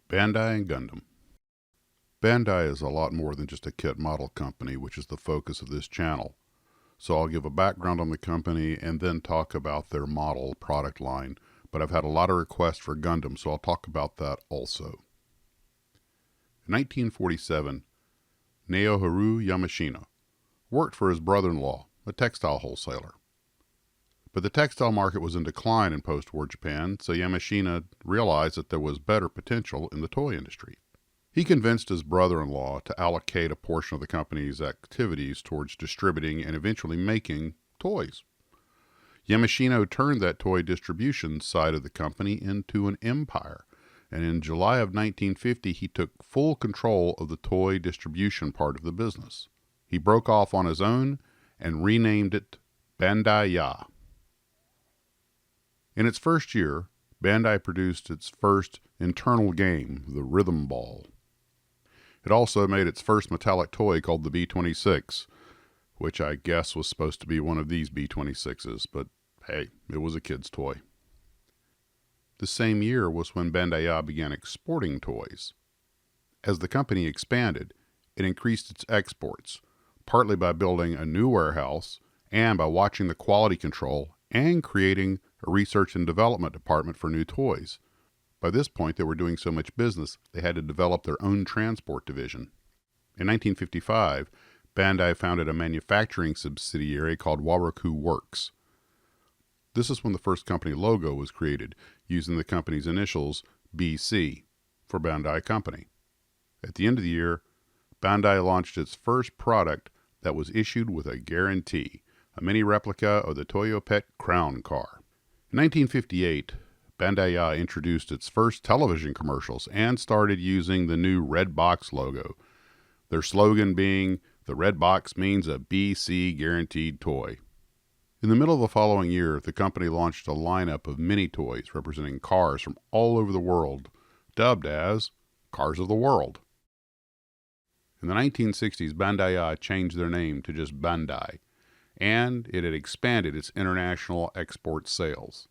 Bandai and Gundam. Bandai is a lot more than just a kit model company, which is the focus of this channel. So I'll give a background on the company and then talk about their model product line, but I've had a lot of requests for Gundam, so I'll talk about that also. In 1947, Naoharu Yamashina worked for his brother-in-law, a textile wholesaler. But the textile market was in decline in post-war Japan, so Yamashina realized that there was better potential in the toy industry. He convinced his brother-in-law to allocate a portion of the company's activities towards distributing and eventually making toys. Yamashina turned that toy distribution side of the company into an empire, and in July of 1950 he took full control of the toy distribution part of the business. He broke off on his own and renamed it Bandai. In its first year, Bandai produced its first internal game, the Rhythm Ball. It also made its first metallic toy called the B-26, which I guess was supposed to be one of these B-26s, but hey, it was a kid's toy. The same year was when Bandai began exporting toys. As the company expanded, it increased its exports, partly by building a new warehouse and by watching the quality control and creating a research and development department for new toys. By this point, they were doing so much business, they had to develop their own transport division. In 1955, Bandai founded a manufacturing subsidiary called Waroku Works. This is when the first company logo was created, using the company's initials BC for Bandai Company. At the end of the year, Bandai launched its first product that was issued with a guarantee, a mini replica of the Toyopet Crown car. In 1958, Bandai introduced its first television commercials and started using the new red box logo, their slogan being, "The red box means a BC guaranteed toy." In the middle of the following year, the company launched a lineup of mini toys representing cars from all over the world, dubbed as Cars of the World. In the 1960s, Bandai changed their name to just Bandai, and it had expanded its international export sales.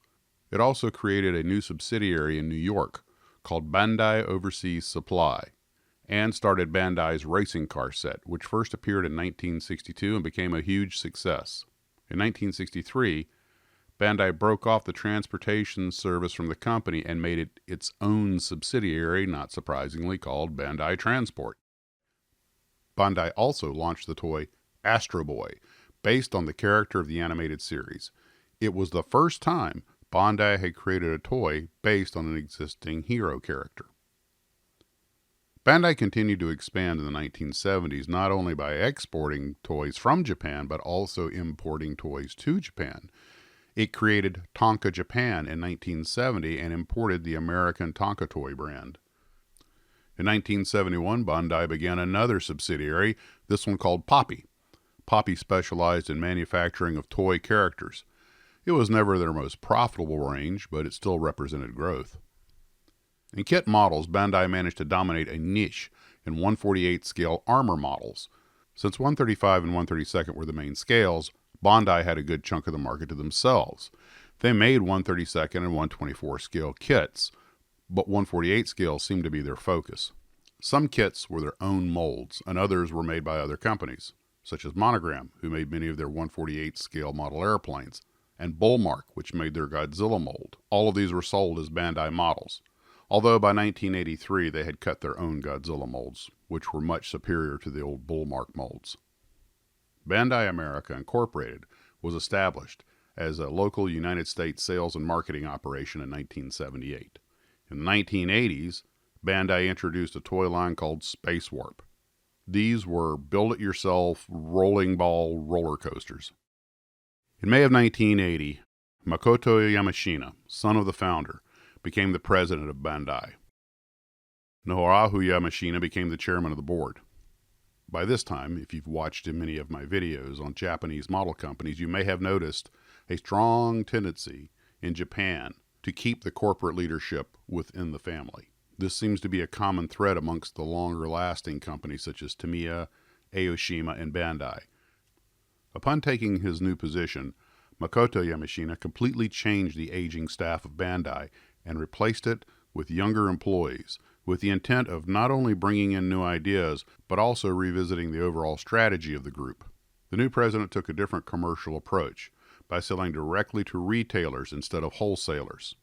It also created a new subsidiary in New York called Bandai Overseas Supply, and started Bandai's racing car set, which first appeared in 1962 and became a huge success. In 1963, Bandai broke off the transportation service from the company and made it its own subsidiary, not surprisingly called Bandai Transport. Bandai also launched the toy Astro Boy, based on the character of the animated series. It was the first time Bandai had created a toy based on an existing hero character. Bandai continued to expand in the 1970s, not only by exporting toys from Japan, but also importing toys to Japan. It created Tonka Japan in 1970 and imported the American Tonka toy brand. In 1971, Bandai began another subsidiary, this one called Poppy. Poppy specialized in manufacturing of toy characters. It was never their most profitable range, but it still represented growth. In kit models, Bandai managed to dominate a niche in 1/48 scale armor models. Since 135 and 132nd were the main scales, Bandai had a good chunk of the market to themselves. They made 132nd and 124 scale kits, but 148 scale seemed to be their focus. Some kits were their own molds, and others were made by other companies, such as Monogram, who made many of their 148 scale model airplanes, and Bullmark, which made their Godzilla mold. All of these were sold as Bandai models, although by 1983 they had cut their own Godzilla molds, which were much superior to the old Bullmark molds. Bandai America Incorporated was established as a local United States sales and marketing operation in 1978. In the 1980s, Bandai introduced a toy line called Space Warp. These were build-it-yourself rolling ball roller coasters. In May of 1980, Makoto Yamashina, son of the founder, became the president of Bandai. Naoharu Yamashina became the chairman of the board. By this time, if you've watched many of my videos on Japanese model companies, you may have noticed a strong tendency in Japan to keep the corporate leadership within the family. This seems to be a common thread amongst the longer-lasting companies such as Tamiya, Aoshima, and Bandai. Upon taking his new position, Makoto Yamashina completely changed the aging staff of Bandai and replaced it with younger employees, with the intent of not only bringing in new ideas, but also revisiting the overall strategy of the group. The new president took a different commercial approach by selling directly to retailers instead of wholesalers.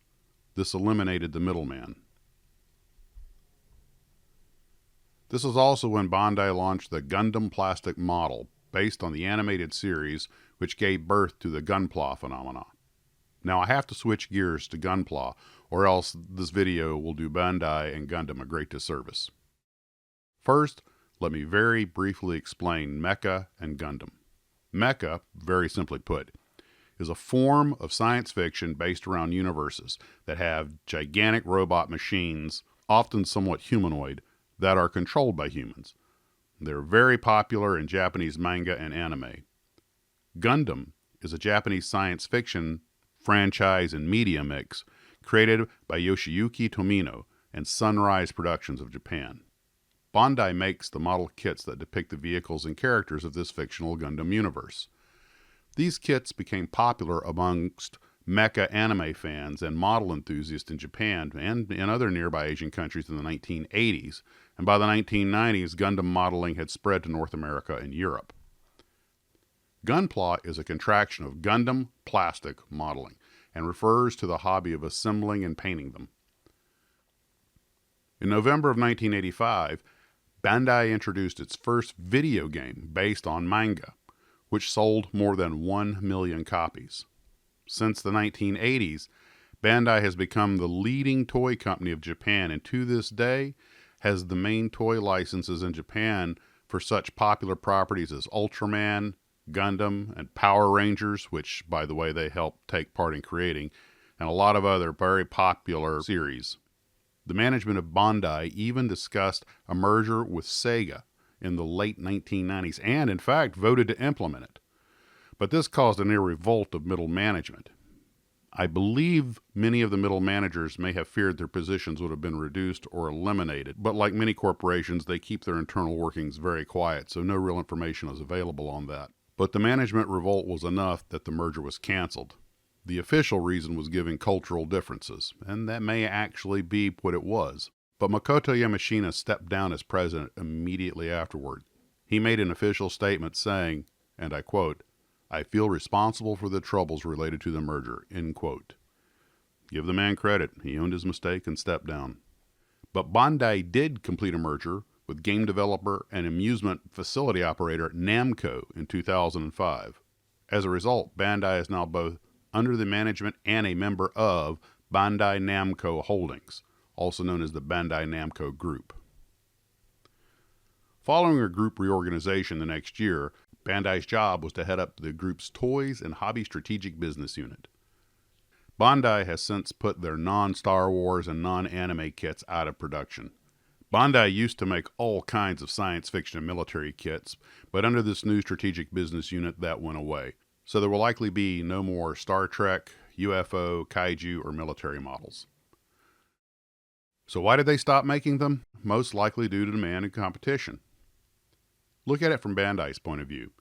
This eliminated the middleman. This is also when Bandai launched the Gundam plastic model, based on the animated series, which gave birth to the GUNPLA phenomenon. Now I have to switch gears to GUNPLA, or else this video will do Bandai and Gundam a great disservice. First, let me very briefly explain Mecha and Gundam. Mecha, very simply put, is a form of science fiction based around universes that have gigantic robot machines, often somewhat humanoid, that are controlled by humans. They're very popular in Japanese manga and anime. Gundam is a Japanese science fiction franchise and media mix created by Yoshiyuki Tomino and Sunrise Productions of Japan. Bandai makes the model kits that depict the vehicles and characters of this fictional Gundam universe. These kits became popular amongst mecha anime fans and model enthusiasts in Japan and in other nearby Asian countries in the 1980s, and by the 1990s, Gundam modeling had spread to North America and Europe. Gunpla is a contraction of Gundam plastic modeling and refers to the hobby of assembling and painting them. In November of 1985, Bandai introduced its first video game based on manga, which sold more than 1 million copies. Since the 1980s, Bandai has become the leading toy company of Japan, and to this day has the main toy licenses in Japan for such popular properties as Ultraman, Gundam, and Power Rangers, which, by the way, they helped take part in creating, and a lot of other very popular series. The management of Bandai even discussed a merger with Sega in the late 1990s and, in fact, voted to implement it. But this caused a near revolt of middle management. I believe many of the middle managers may have feared their positions would have been reduced or eliminated, but like many corporations, they keep their internal workings very quiet, so no real information is available on that. But the management revolt was enough that the merger was canceled. The official reason was given cultural differences, and that may actually be what it was. But Makoto Yamashina stepped down as president immediately afterward. He made an official statement saying, and I quote, "I feel responsible for the troubles related to the merger," end quote. Give the man credit. He owned his mistake and stepped down. But Bandai did complete a merger with game developer and amusement facility operator Namco in 2005. As a result, Bandai is now both under the management and a member of Bandai Namco Holdings, also known as the Bandai Namco Group. Following a group reorganization the next year, Bandai's job was to head up the group's Toys and Hobby Strategic Business Unit. Bandai has since put their non-Star Wars and non-anime kits out of production. Bandai used to make all kinds of science fiction and military kits, but under this new strategic business unit that went away. So there will likely be no more Star Trek, UFO, kaiju, or military models. So why did they stop making them? Most likely due to demand and competition. Look at it from Bandai's point of view.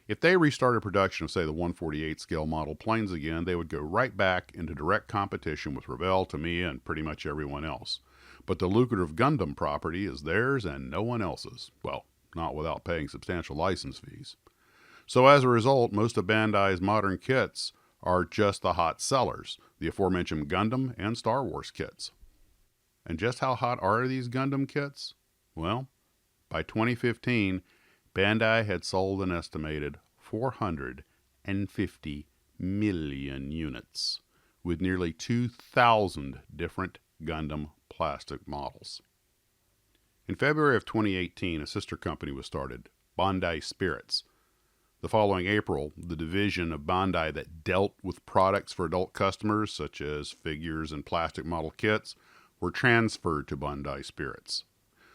If they restarted production of, say, the 148 scale model planes again, they would go right back into direct competition with Revell, Tamiya, and pretty much everyone else. But the lucrative Gundam property is theirs and no one else's. Well, not without paying substantial license fees. So as a result, most of Bandai's modern kits are just the hot sellers, the aforementioned Gundam and Star Wars kits. And just how hot are these Gundam kits? Well, by 2015, Bandai had sold an estimated 450 million units, with nearly 2,000 different Gundam plastic models. In February of 2018, a sister company was started, Bandai Spirits. The following April, the division of Bandai that dealt with products for adult customers, such as figures and plastic model kits, were transferred to Bandai Spirits.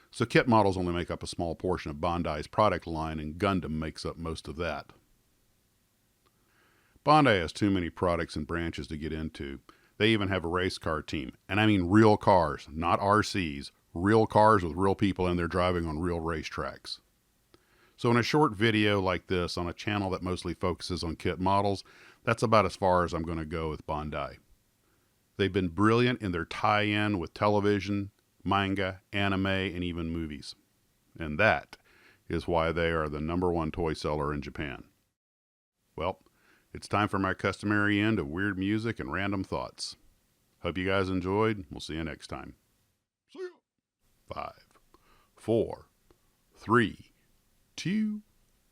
So kit models only make up a small portion of Bandai's product line, and Gundam makes up most of that. Bandai has too many products and branches to get into. They even have a race car team, and I mean real cars, not RCs, real cars with real people in there driving on real racetracks. So in a short video like this on a channel that mostly focuses on kit models, that's about as far as I'm going to go with Bandai. They've been brilliant in their tie-in with television, manga, anime, and even movies. And that is why they are the #1 toy seller in Japan. Well, it's time for my customary end of weird music and random thoughts. Hope you guys enjoyed. We'll see you next time. See ya. 5, 4, 3, 2,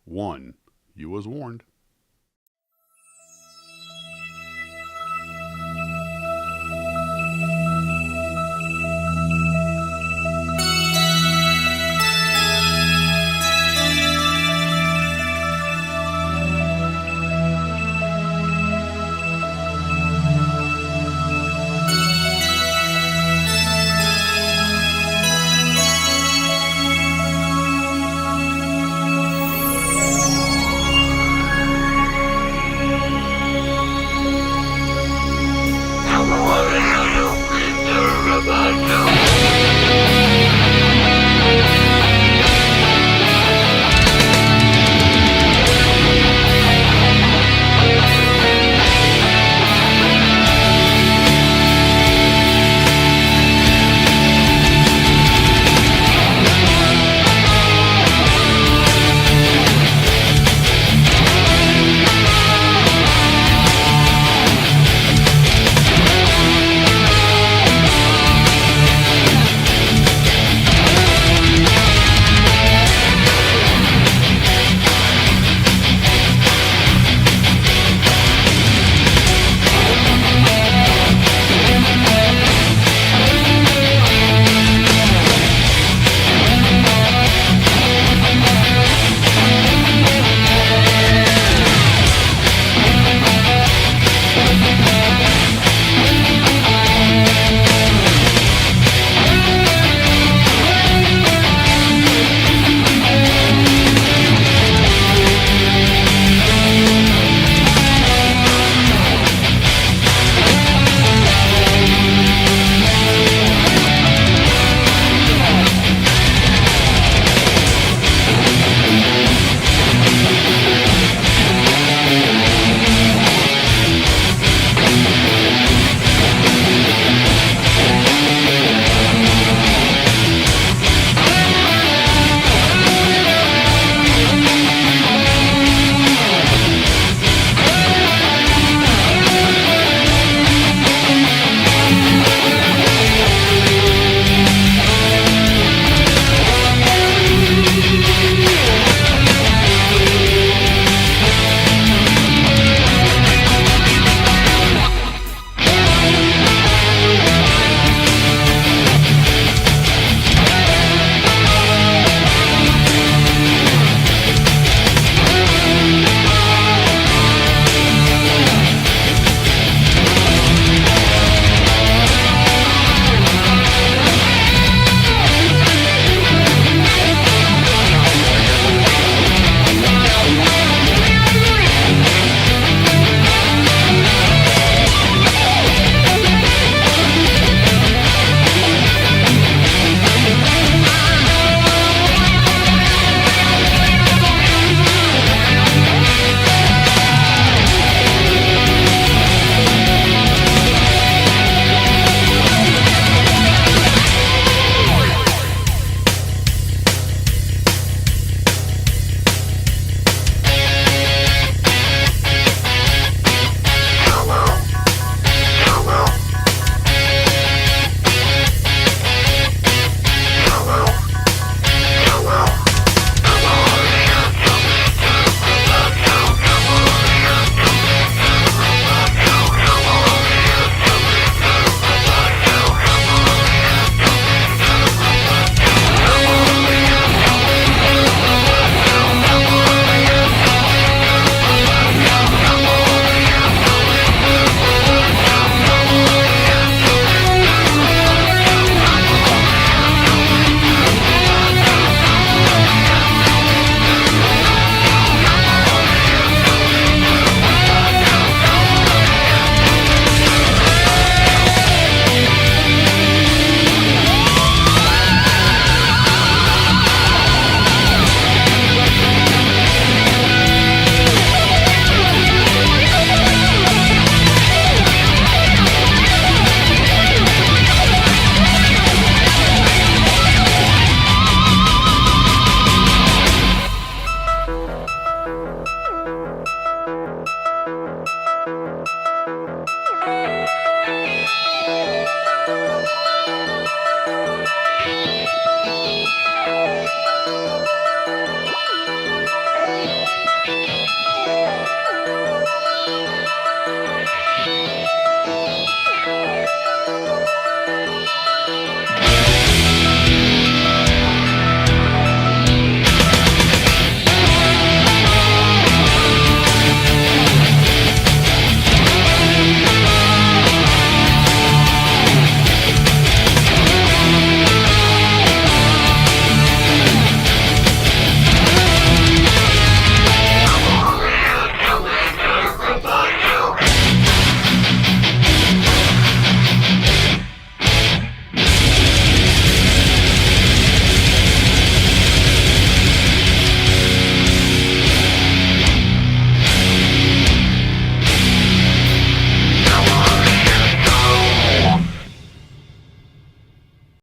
1. You was warned.